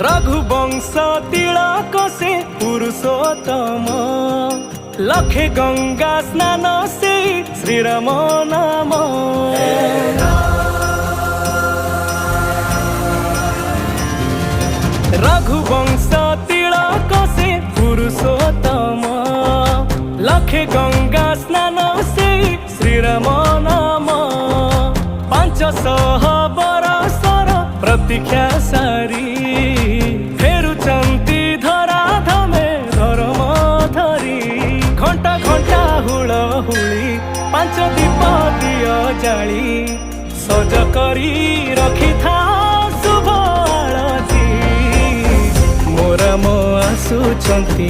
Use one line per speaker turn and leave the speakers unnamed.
रघुवंश तिलक से पुरुषोत्तम लखे गंगा स्नान से श्रीराम नाम। रघुवंश तिलक से पुरुषोत्तम लखे गंगा स्नान से श्रीराम नाम। 500 बरसर प्रतीक्षा सारी फेरुचंती धरा धमे धर्म धरी। घंटा घंटा हुल हुली 5 दीप दिय जाली सज करी रखी था शुभ आळती। मोरा मो आसुचंती